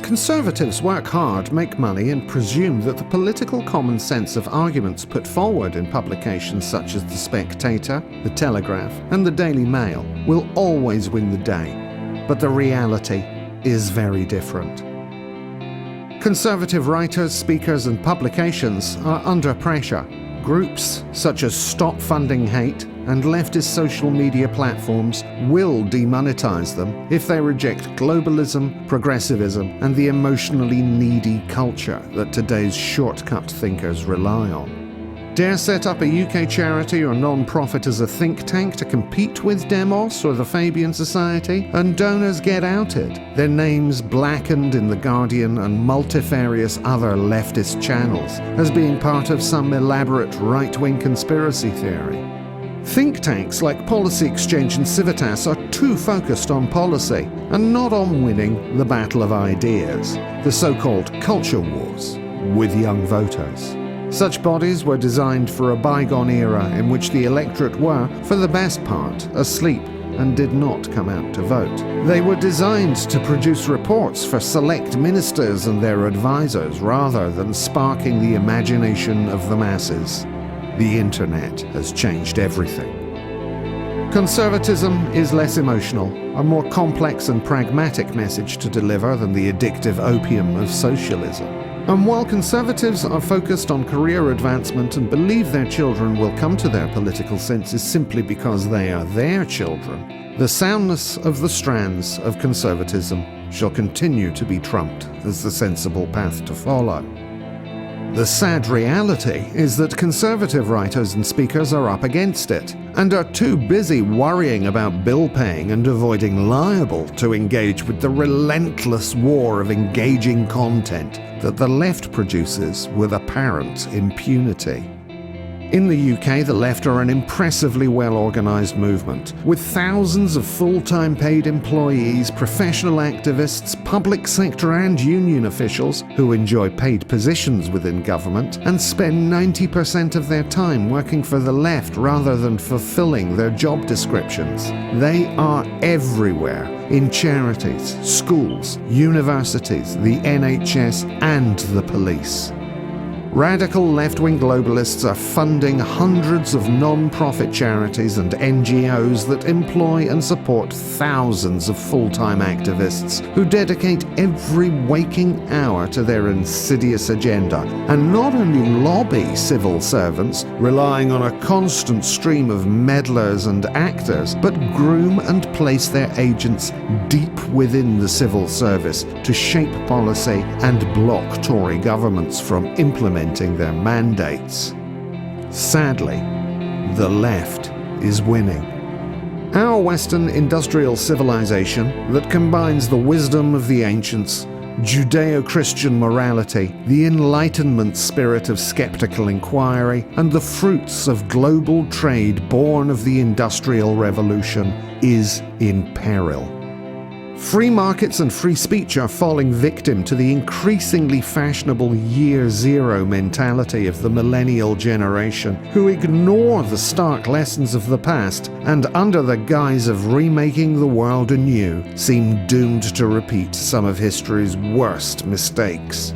Conservatives work hard, make money, and presume that the political common sense of arguments put forward in publications such as The Spectator, The Telegraph, and The Daily Mail will always win the day. But the reality is very different. Conservative writers, speakers, and publications are under pressure. Groups such as Stop Funding Hate and leftist social media platforms will demonetize them if they reject globalism, progressivism, and the emotionally needy culture that today's shortcut thinkers rely on. Dare set up a UK charity or non-profit as a think tank to compete with Demos or the Fabian Society, and donors get outed, their names blackened in The Guardian and multifarious other leftist channels as being part of some elaborate right-wing conspiracy theory. Think tanks like Policy Exchange and Civitas are too focused on policy and not on winning the battle of ideas, the so-called culture wars, with young voters. Such bodies were designed for a bygone era in which the electorate were, for the best part, asleep and did not come out to vote. They were designed to produce reports for select ministers and their advisors rather than sparking the imagination of the masses. The internet has changed everything. Conservatism is less emotional, a more complex and pragmatic message to deliver than the addictive opium of socialism. And while conservatives are focused on career advancement and believe their children will come to their political senses simply because they are their children, the soundness of the strands of conservatism shall continue to be trumped as the sensible path to follow. The sad reality is that conservative writers and speakers are up against it and are too busy worrying about bill paying and avoiding liable to engage with the relentless war of engaging content that the left produces with apparent impunity. In the UK, the left are an impressively well-organised movement, with thousands of full-time paid employees, professional activists, public sector and union officials who enjoy paid positions within government and spend 90% of their time working for the left rather than fulfilling their job descriptions. They are everywhere, in charities, schools, universities, the NHS and the police. Radical left-wing globalists are funding hundreds of non-profit charities and NGOs that employ and support thousands of full-time activists who dedicate every waking hour to their insidious agenda and not only lobby civil servants, relying on a constant stream of meddlers and actors, but groom and place their agents deep within the civil service to shape policy and block Tory governments from implementing their mandates. Sadly, the left is winning. Our Western industrial civilization that combines the wisdom of the ancients, Judeo-Christian morality, the Enlightenment spirit of skeptical inquiry, and the fruits of global trade born of the Industrial Revolution is in peril. Free markets and free speech are falling victim to the increasingly fashionable year zero mentality of the millennial generation, who ignore the stark lessons of the past and, under the guise of remaking the world anew, seem doomed to repeat some of history's worst mistakes.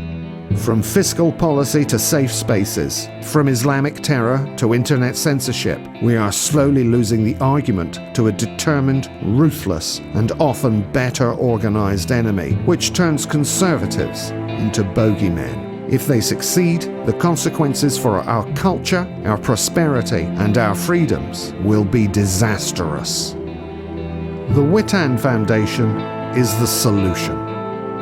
From fiscal policy to safe spaces, from Islamic terror to internet censorship, we are slowly losing the argument to a determined, ruthless, and often better organized enemy, which turns conservatives into bogeymen. If they succeed, the consequences for our culture, our prosperity, and our freedoms will be disastrous. The Witan Foundation is the solution.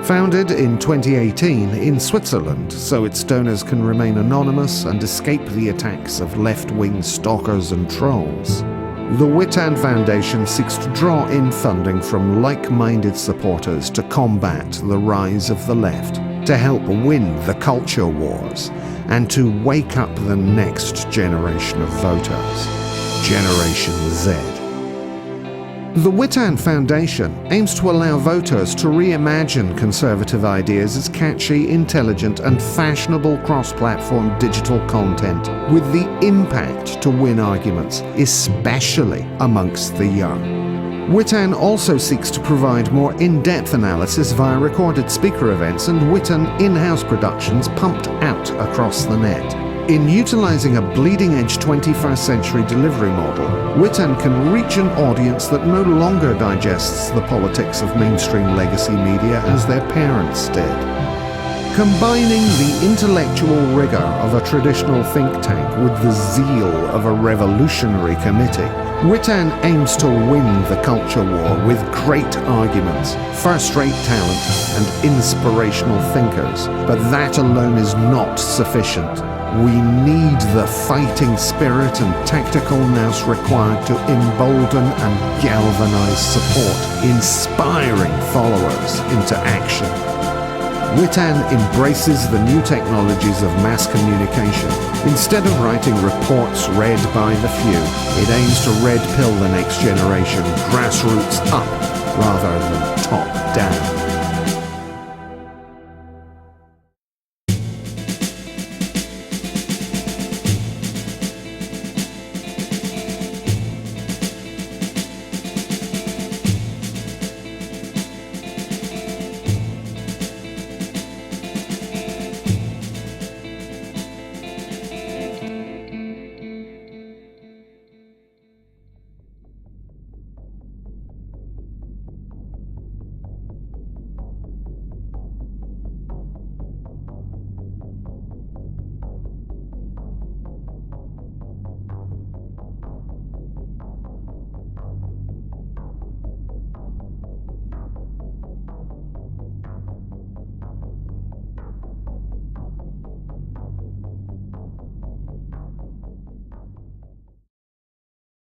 Founded in 2018 in Switzerland so its donors can remain anonymous and escape the attacks of left-wing stalkers and trolls, the Witan Foundation seeks to draw in funding from like-minded supporters to combat the rise of the left, to help win the culture wars, and to wake up the next generation of voters, Generation Z. The Witan Foundation aims to allow voters to reimagine conservative ideas as catchy, intelligent, and fashionable cross-platform digital content with the impact to win arguments, especially amongst the young. Witan also seeks to provide more in-depth analysis via recorded speaker events and Witan in-house productions pumped out across the net. In utilizing a bleeding-edge 21st century delivery model, Witan can reach an audience that no longer digests the politics of mainstream legacy media as their parents did. Combining the intellectual rigor of a traditional think tank with the zeal of a revolutionary committee, Witan aims to win the culture war with great arguments, first-rate talent, and inspirational thinkers. But that alone is not sufficient. We need the fighting spirit and tactical nous required to embolden and galvanize support, inspiring followers into action. Witan embraces the new technologies of mass communication. Instead of writing reports read by the few, it aims to red pill the next generation, grassroots up rather than top down.